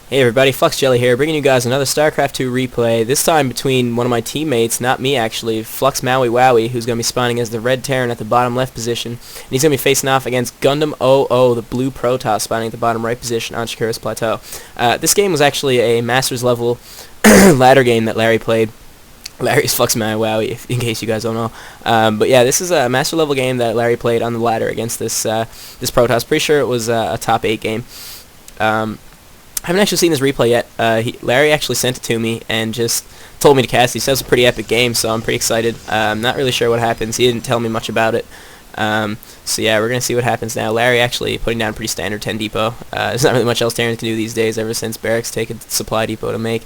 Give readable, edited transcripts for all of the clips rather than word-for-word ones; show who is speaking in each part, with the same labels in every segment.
Speaker 1: Hey everybody, fluxJelly here, bringing you guys another StarCraft 2 replay, this time between one of my teammates, not me actually, fluxMauiWaui, who's going to be spawning as the red Terran at the bottom left position, and he's going to be facing off against GundamOO, the blue Protoss, spawning at the bottom right position on Shakuras Plateau. This game was actually a Masters level ladder game that Larry played. Larry's fluxMauiWaui, in case you guys don't know. But yeah, this is a Master level game that Larry played on the ladder against this Protoss. Pretty sure it was a top 8 game. I haven't actually seen this replay yet. Larry actually sent it to me and just told me to cast it. He says it's a pretty epic game, so I'm pretty excited. I'm not really sure what happens. He didn't tell me much about it. So yeah, we're going to see what happens now. Larry actually putting down a pretty standard 10 depot. There's not really much else Terrans can do these days ever since Barracks take a supply depot to make.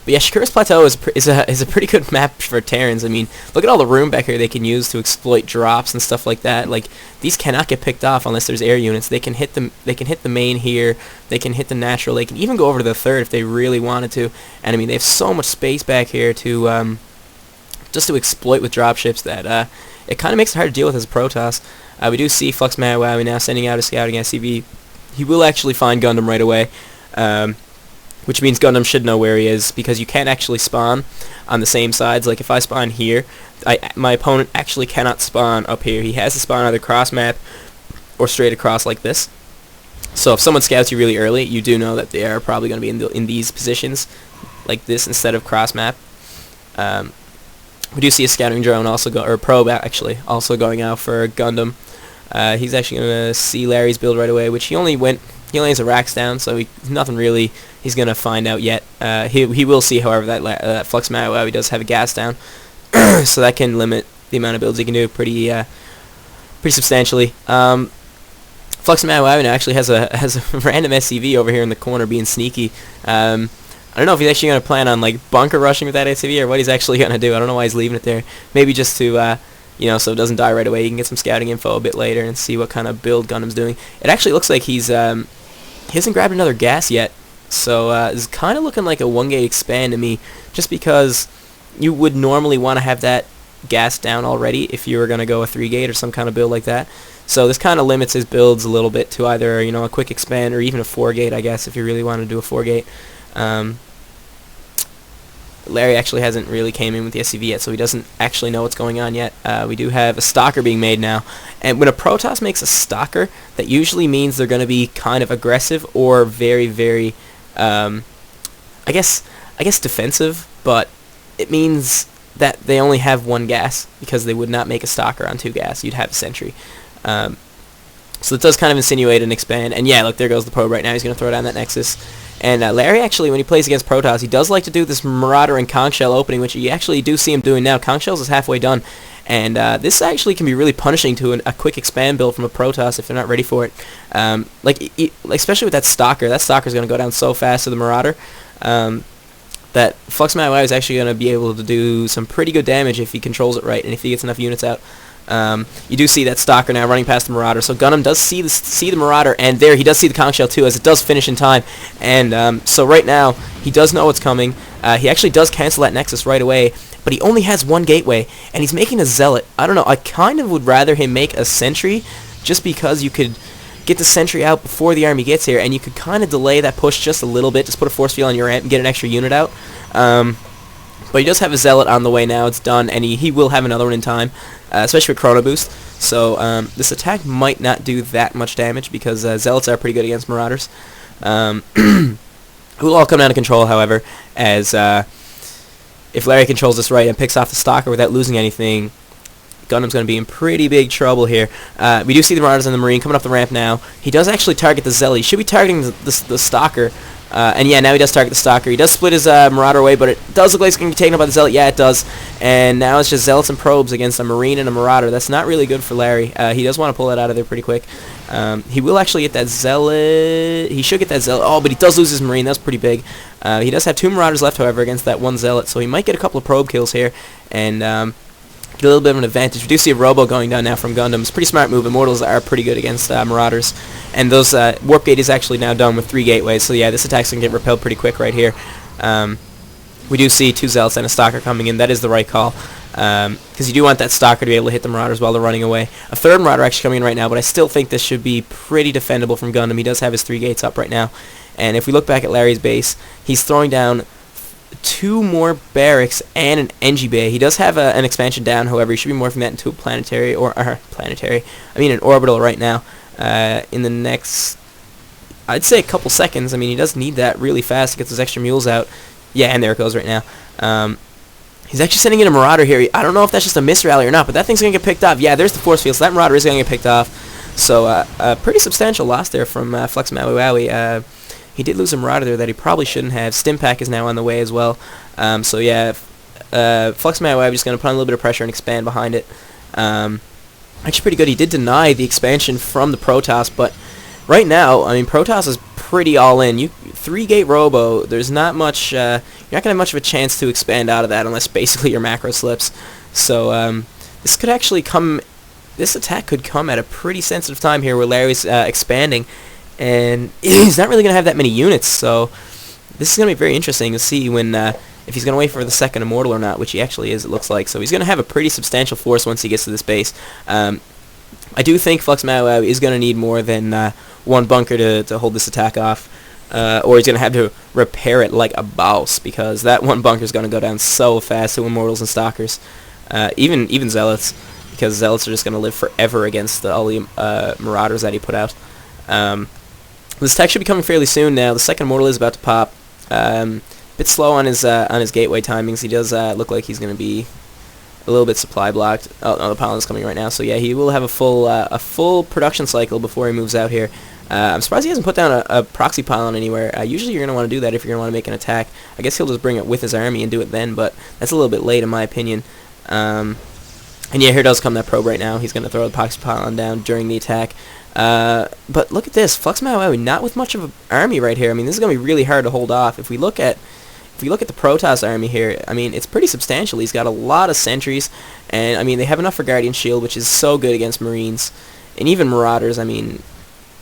Speaker 1: But yeah, Shakuras Plateau is a pretty good map for Terrans. I mean, look at all the room back here they can use to exploit drops and stuff like that. Like, these cannot get picked off unless there's air units. They can hit the main here. They can hit the natural. They can even go over to the third if they really wanted to. And I mean, they have so much space back here to just to exploit with dropships that it kind of makes it hard to deal with as a Protoss. We do see fluxMauiWaui now sending out a scouting SCV. He will actually find Gundam right away. Which means Gundam should know where he is, because you can't actually spawn on the same sides. Like, if I spawn here, my opponent actually cannot spawn up here. He has to spawn either cross map or straight across like this. So if someone scouts you really early, you do know that they are probably going to be in these positions like this instead of cross map. We do see a scouting drone or probe actually also going out for Gundam. He's actually going to see Larry's build right away, which he only has a racks down, so nothing really he's going to find out yet. He will see, however, that fluxMauiWaui does have a gas down, so that can limit the amount of builds he can do pretty substantially. fluxMauiWaui actually has a random SCV over here in the corner being sneaky. I don't know if he's actually going to plan on like bunker rushing with that SCV or what he's actually going to do. I don't know why he's leaving it there. Maybe just to so it doesn't die right away. You can get some scouting info a bit later and see what kind of build Gundam's doing. It actually looks like he hasn't grabbed another gas yet, so it's kind of looking like a 1-gate expand to me, just because you would normally want to have that gas down already if you were going to go a 3-gate or some kind of build like that. So this kind of limits his builds a little bit to either a quick expand or even a 4-gate, I guess, if you really want to do a 4-gate. Larry actually hasn't really came in with the SCV yet, so he doesn't actually know what's going on yet. We do have a stalker being made now, and when a Protoss makes a stalker, that usually means they're going to be kind of aggressive or very, very, I guess defensive, but it means that they only have 1 gas, because they would not make a stalker on 2 gas. You'd have a sentry. So it does kind of insinuate an expand, and yeah, look, there goes the probe right now. He's going to throw down that Nexus. And Larry, actually, when he plays against Protoss, he does like to do this Marauder and Conch Shell opening, which you actually do see him doing now. Conch Shells is halfway done, and this actually can be really punishing to a quick expand build from a Protoss if they're not ready for it. Especially with that Stalker. That Stalker is going to go down so fast to the Marauder that fluxMauiWaui is actually going to be able to do some pretty good damage if he controls it right and if he gets enough units out. You do see that Stalker now running past the Marauder, so Gundam does see the Marauder, and there he does see the Conch Shell too, as it does finish in time. And so right now he does know what's coming. He actually does cancel that Nexus right away, but he only has 1 gateway, and he's making a Zealot. I don't know, I kind of would rather him make a Sentry, just because you could get the Sentry out before the army gets here, and you could kind of delay that push just a little bit. Just put a force field on your ramp and get an extra unit out. But he does have a Zealot on the way now. It's done, and he will have another one in time, especially with Chrono Boost. So this attack might not do that much damage, because Zealots are pretty good against Marauders. Who will all come down to control, however, as if Larry controls this right and picks off the Stalker without losing anything, Gundam's going to be in pretty big trouble here. We do see the Marauders and the Marine coming up the ramp now. He does actually target the Zealot. He should be targeting the Stalker. And yeah, now he does target the Stalker. He does split his Marauder away, but it does look like it's going to be taken up by the Zealot. Yeah, it does. And now it's just Zealots and Probes against a Marine and a Marauder. That's not really good for Larry. He does want to pull that out of there pretty quick. He will actually get that Zealot. He should get that Zealot. Oh, but he does lose his Marine. That's pretty big. He does have 2 Marauders left, however, against that 1 Zealot, so he might get a couple of Probe kills here. And get a little bit of an advantage. We do see a Robo going down now from Gundam. It's a pretty smart move. Immortals are pretty good against Marauders. And those Warp Gate is actually now done with 3 gateways. So yeah, this attack's going to get repelled pretty quick right here. We do see 2 Zealots and a Stalker coming in. That is the right call. because you do want that stalker to be able to hit the Marauders while they're running away. A third Marauder actually coming in right now, but I still think this should be pretty defendable from Gundam. He does have his 3 gates up right now, and if we look back at Larry's base, he's throwing down 2 more barracks and an NG bay. He does have an expansion down, however, he should be morphing that into a planetary, an orbital right now, in the next, I'd say a couple seconds. I mean, he does need that really fast to get those extra mules out. Yeah, and there it goes right now. He's actually sending in a Marauder here. I don't know if that's just a misrally or not, but that thing's going to get picked off. Yeah, there's the force field, so that Marauder is going to get picked off. So, a pretty substantial loss there from fluxMauiWaui. He did lose a Marauder there that he probably shouldn't have. Stimpack is now on the way as well. So, yeah, fluxMauiWaui just going to put on a little bit of pressure and expand behind it. Actually pretty good. He did deny the expansion from the Protoss, but right now, I mean, Protoss is pretty all in. 3-gate robo, there's not much, you're not going to have much of a chance to expand out of that unless basically your macro slips. So, this could actually come, this attack could come at a pretty sensitive time here where Larry's expanding, and he's not really going to have that many units, so this is going to be very interesting to see when, if he's going to wait for the second Immortal or not, which he actually is, it looks like. So he's going to have a pretty substantial force once he gets to this base. I do think fluxMauiWaui is going to need more than 1 bunker to hold this attack off, or he's going to have to repair it like a boss, because that 1 bunker is going to go down so fast to Immortals and Stalkers, even Zealots, because Zealots are just going to live forever against all the Marauders that he put out. This attack should be coming fairly soon now. The second Immortal is about to pop. Bit slow on his gateway timings. He does look like he's going to be a little bit supply blocked. Oh, no, the pylon's coming right now. So yeah, he will have a full production cycle before he moves out here. I'm surprised he hasn't put down a proxy pylon anywhere. Usually you're going to want to do that if you're going to want to make an attack. I guess he'll just bring it with his army and do it then, but that's a little bit late in my opinion. And yeah, here does come that probe right now. He's going to throw the proxy pylon down during the attack. But look at this, fluxMauiWaui not with much of an army right here. I mean, this is going to be really hard to hold off. If we look at the Protoss army here, I mean, it's pretty substantial. He's got a lot of sentries, and I mean, they have enough for Guardian Shield, which is so good against Marines, and even Marauders. I mean,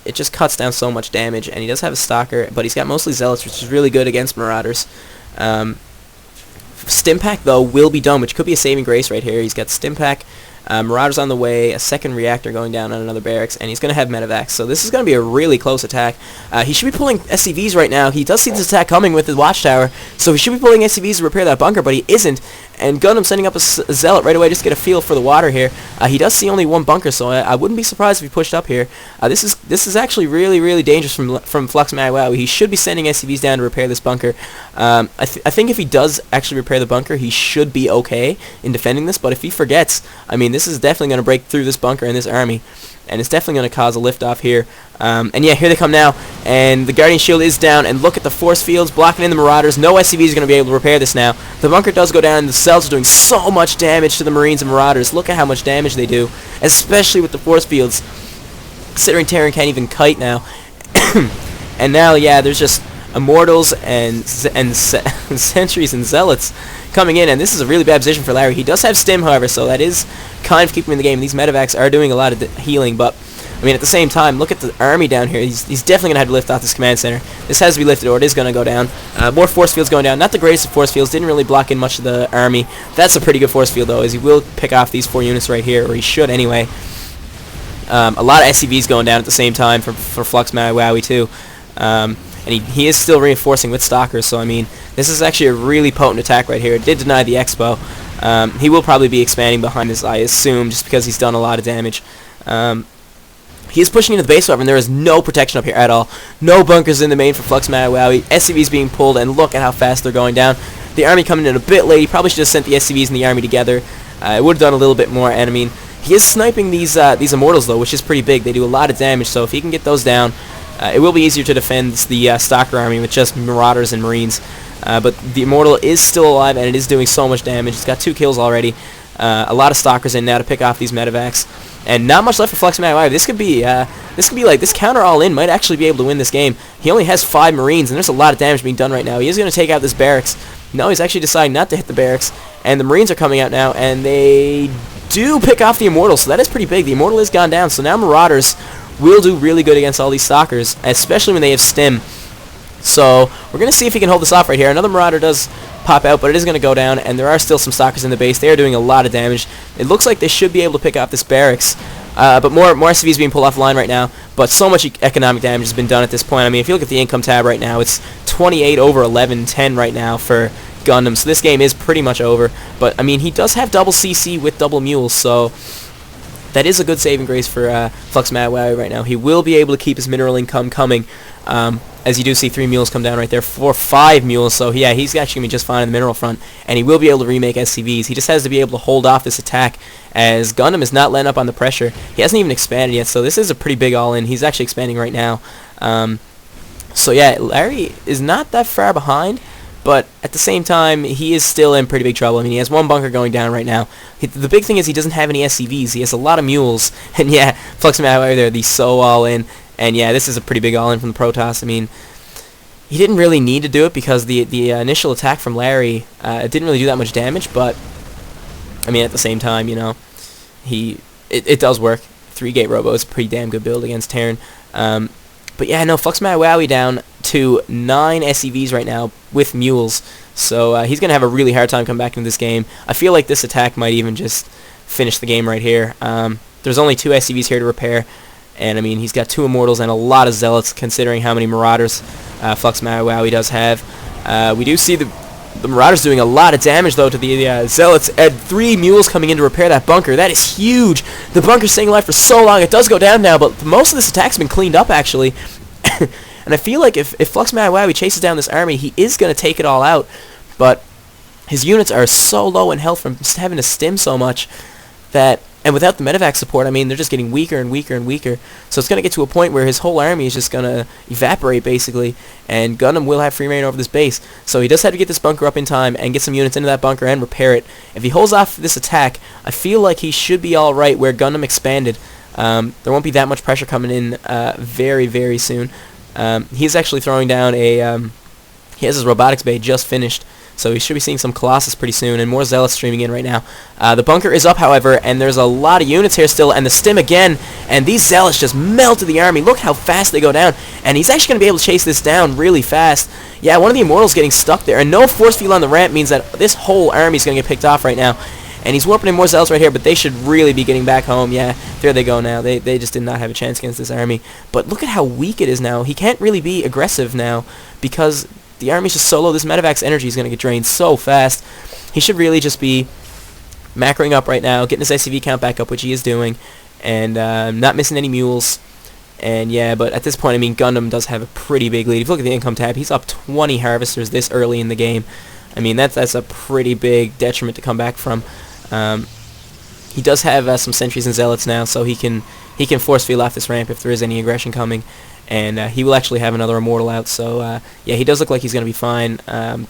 Speaker 1: it just cuts down so much damage, and he does have a Stalker, but he's got mostly Zealots, which is really good against Marauders. Stimpack, though, will be done, which could be a saving grace right here. He's got Stimpack, Marauders on the way, a second reactor going down on another barracks, and he's going to have medevacs. So this is going to be a really close attack. He should be pulling SCVs right now. He does see this attack coming with his watchtower, so he should be pulling SCVs to repair that bunker, but he isn't. And Gundam sending up a Zealot right away just to get a feel for the water here. He does see only 1 bunker, so I wouldn't be surprised if he pushed up here. This is actually really, really dangerous from fluxMauiWaui. He should be sending SCVs down to repair this bunker. I think if he does actually repair the bunker, he should be okay in defending this, but if he forgets, I mean, this is definitely going to break through this bunker and this army, and it's definitely going to cause a liftoff here. And yeah, here they come now, and the Guardian Shield is down, and look at the force fields blocking in the Marauders. No SCVs are going to be able to repair this now. The bunker does go down, and the cells are doing so much damage to the Marines and Marauders. Look at how much damage they do, especially with the force fields, considering Terran can't even kite now. And now, yeah, there's just Immortals and Sentries and Zealots coming in, and this is a really bad position for Larry. He does have Stim, however, so that is kind of keeping him in the game. These medevacs are doing a lot of healing, but I mean, at the same time, look at the army down here. He's definitely going to have to lift off this command center. This has to be lifted, or it is going to go down. More force fields going down. Not the greatest of force fields. Didn't really block in much of the army. That's a pretty good force field, though, as he will pick off these 4 units right here, or he should anyway. A lot of SCVs going down at the same time for fluxMauiWaui, too. And he is still reinforcing with Stalkers, so I mean, this is actually a really potent attack right here. It did deny the Expo. He will probably be expanding behind this, I assume, just because he's done a lot of damage. He is pushing into the base, however, and there is no protection up here at all. No bunkers in the main for fluxMauiWaui. SCVs being pulled, and look at how fast they're going down. The army coming in a bit late. He probably should have sent the SCVs and the army together. It would have done a little bit more, and I mean, he is sniping these Immortals, though, which is pretty big. They do a lot of damage, so if he can get those down, it will be easier to defend the Stalker army with just Marauders and Marines. But the Immortal is still alive, and it is doing so much damage. It's got 2 kills already. A lot of Stalkers in now to pick off these medevacs, and not much left for fluxMauiWaui. This could be like this counter all in might actually be able to win this game. He only has 5 Marines, and there's a lot of damage being done right now. He is going to take out this barracks. No, he's actually deciding not to hit the barracks, and the Marines are coming out now, and they do pick off the Immortal, so that is pretty big. The Immortal is gone down, so now Marauders will do really good against all these Stalkers, especially when they have Stim. So we're going to see if he can hold this off right here. Another Marauder does pop out, but it is going to go down, and there are still some stalkers in the base. They are doing a lot of damage. It looks like they should be able to pick off this barracks, but more SCVs being pulled offline right now, but so much economic damage has been done at this point. I mean, if you look at the income tab right now, it's 28 over 11-10 right now for Gundam, so this game is pretty much over. But I mean, he does have double CC with double mules, so that is a good saving grace for fluxMauiWaui right now. He will be able to keep his mineral income coming, as you do see 3 mules come down right there, 5 mules, so yeah, he's actually going to be just fine in the mineral front, and he will be able to remake SCVs. He just has to be able to hold off this attack, as Gundam is not letting up on the pressure. He hasn't even expanded yet, so this is a pretty big all-in. He's actually expanding right now. So yeah, Larry is not that far behind, but at the same time, he is still in pretty big trouble. I mean, he has 1 bunker going down right now. The big thing is he doesn't have any SCVs. He has a lot of mules. And yeah, fluxMauiWaui there, the so all-in. And yeah, this is a pretty big all-in from the Protoss. I mean, he didn't really need to do it because the initial attack from Larry, it didn't really do that much damage. But, I mean, at the same time, you know, it does work. 3-gate robo is a pretty damn good build against Terran. But yeah, no, fluxMauiWaui down to 9 SCVs right now with mules, so he's going to have a really hard time coming back into this game. I feel like this attack might even just finish the game right here. There's only 2 SCVs here to repair, and I mean, he's got 2 Immortals and a lot of Zealots considering how many Marauders fluxMauiWaui does have. We do see the Marauders doing a lot of damage, though, to the Zealots, and 3 mules coming in to repair that bunker. That is huge. The bunker's staying alive for so long. It does go down now, but most of this attack's been cleaned up, actually. And I feel like if fluxMauiWaui chases down this army, he is going to take it all out. But his units are so low in health from having to stim so much that... And without the medevac support, I mean, they're just getting weaker and weaker and weaker. So it's going to get to a point where his whole army is just going to evaporate, basically. And Gundam will have free reign over this base. So he does have to get this bunker up in time and get some units into that bunker and repair it. If he holds off this attack, I feel like he should be alright where Gundam expanded. There won't be that much pressure coming in very, very soon. He's actually throwing down a... he has his robotics bay just finished. So we should be seeing some Colossus pretty soon, and more Zealots streaming in right now. The bunker is up, however, and there's a lot of units here still, and the stim again, and these Zealots just melted the army. Look how fast they go down, and he's actually going to be able to chase this down really fast. Yeah, one of the Immortals getting stuck there, and no force field on the ramp means that this whole army is going to get picked off right now. And he's warping in more Zealots right here, but they should really be getting back home. Yeah, there they go now. They just did not have a chance against this army. But look at how weak it is now. He can't really be aggressive now because... the army's just so low. This medevac's energy is going to get drained so fast. He should really just be macroing up right now, getting his SCV count back up, which he is doing, and not missing any mules. And yeah, but at this point, I mean, Gundam does have a pretty big lead. If you look at the income tab, he's up 20 harvesters this early in the game. I mean, that's a pretty big detriment to come back from. He does have some sentries and zealots now, so he can force field off this ramp if there is any aggression coming. And he will actually have another Immortal out, so yeah, he does look like he's going to be fine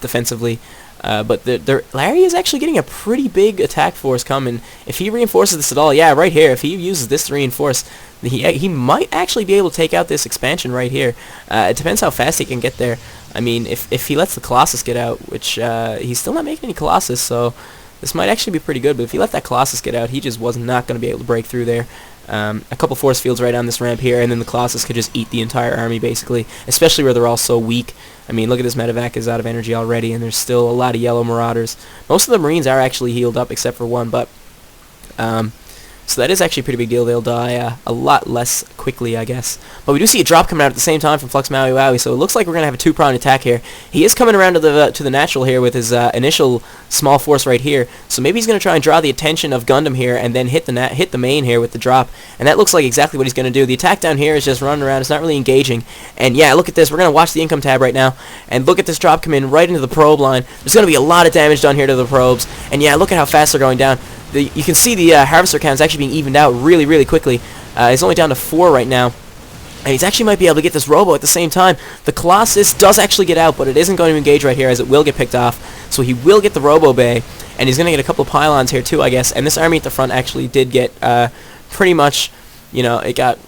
Speaker 1: defensively. But Larry is actually getting a pretty big attack force coming. If he reinforces this at all, yeah, right here, if he uses this to reinforce, he might actually be able to take out this expansion right here. It depends how fast he can get there. I mean, if he lets the Colossus get out, which he's still not making any Colossus, so this might actually be pretty good. But if he let that Colossus get out, he just was not going to be able to break through there. A couple force fields right on this ramp here, and then the Colossus could just eat the entire army, basically, especially where they're all so weak. I mean, look at this medevac is out of energy already, and there's still a lot of yellow Marauders. Most of the Marines are actually healed up, except for one, but... so that is actually a pretty big deal. They'll die a lot less quickly, I guess. But we do see a drop coming out at the same time from fluxMauiWaui, so it looks like we're going to have a two-pronged attack here. He is coming around to the natural here with his initial small force right here, so maybe he's going to try and draw the attention of Gundam here and then hit the main here with the drop, and that looks like exactly what he's going to do. The attack down here is just running around. It's not really engaging, and yeah, look at this. We're going to watch the income tab right now, and look at this drop come in right into the probe line. There's going to be a lot of damage done here to the probes, and yeah, look at how fast they're going down. You can see the harvester count is actually being evened out really, really quickly. He's only down to 4 right now. And he's actually might be able to get this robo at the same time. The Colossus does actually get out, but it isn't going to engage right here as it will get picked off. So he will get the robo bay, and he's going to get a couple of pylons here too, I guess. And this army at the front actually did get pretty much, you know, it got...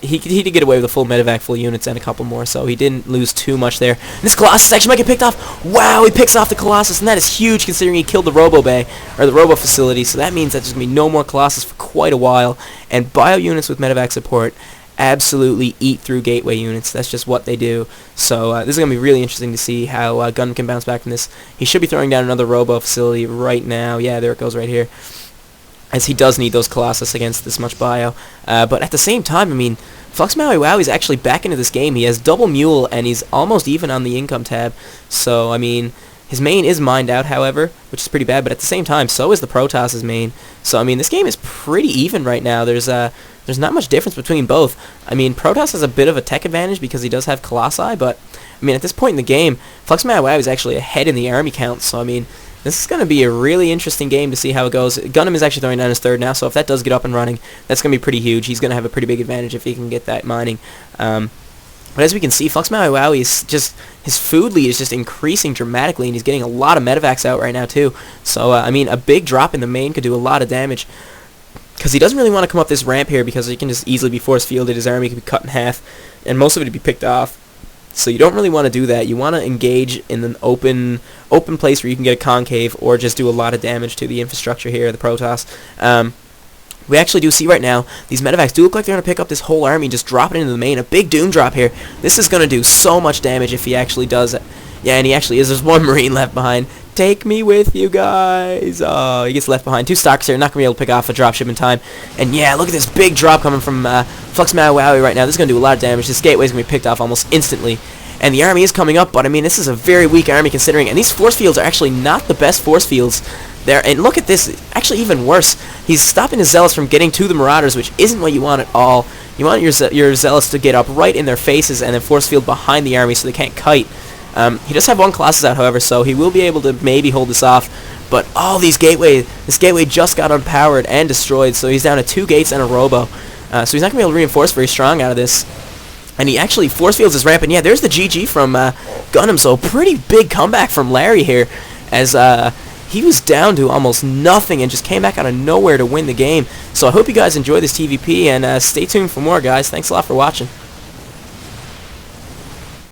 Speaker 1: he did get away with a full medevac, full units, and a couple more, so he didn't lose too much there. And this Colossus actually might get picked off. Wow, he picks off the Colossus, and that is huge considering he killed the Robo Bay, or the Robo Facility, so that means that there's going to be no more Colossus for quite a while, and bio units with medevac support, absolutely eat through gateway units. That's just what they do. So this is going to be really interesting to see how Gundam can bounce back from this. He should be throwing down another robo facility right now. Yeah, there it goes right here, as he does need those Colossus against this much bio. But at the same time, I mean, fluxMauiWaui is actually back into this game. He has double Mule, and he's almost even on the income tab. So, I mean, his main is mined out, however, which is pretty bad, but at the same time, so is the Protoss' main. So, I mean, this game is pretty even right now. There's not much difference between both. I mean, Protoss has a bit of a tech advantage because he does have Colossi, but, I mean, at this point in the game, fluxMauiWaui is actually ahead in the army count. So, I mean, this is going to be a really interesting game to see how it goes. Gundam is actually throwing down his third now, so if that does get up and running, that's going to be pretty huge. He's going to have a pretty big advantage if he can get that mining. But as we can see, fluxMauiWaui is just, his food lead is just increasing dramatically, and he's getting a lot of medevacs out right now too. So, I mean, a big drop in the main could do a lot of damage, because he doesn't really want to come up this ramp here, because he can just easily be force fielded, his army can be cut in half, and most of it would be picked off. So you don't really want to do that. You want to engage in an open place where you can get a concave or just do a lot of damage to the infrastructure here, the Protoss. We actually do see right now, these medevacs do look like they're going to pick up this whole army and just drop it into the main. A big Doom drop here. This is going to do so much damage if he actually does it. Yeah, and he actually is. There's one Marine left behind. Take me with you guys. Oh, he gets left behind. 2 Stalkers here. Not going to be able to pick off a dropship in time. And yeah, look at this big drop coming from fluxMauiWaui right now. This is going to do a lot of damage. This gateway is going to be picked off almost instantly. And the army is coming up, but I mean, this is a very weak army considering. And these force fields are actually not the best force fields there. And look at this. Actually, even worse. He's stopping his Zealots from getting to the Marauders, which isn't what you want at all. You want your Zealots to get up right in their faces and then force field behind the army so they can't kite. He does have 1 Colossus out, however, so he will be able to maybe hold this off. But all these this gateway just got unpowered and destroyed, so he's down to 2 gates and a robo. So he's not going to be able to reinforce very strong out of this. And he actually force fields his ramp, and yeah, there's the GG from Gundam, so pretty big comeback from Larry here, as he was down to almost nothing and just came back out of nowhere to win the game. So I hope you guys enjoy this TvP, and stay tuned for more, guys. Thanks a lot for watching.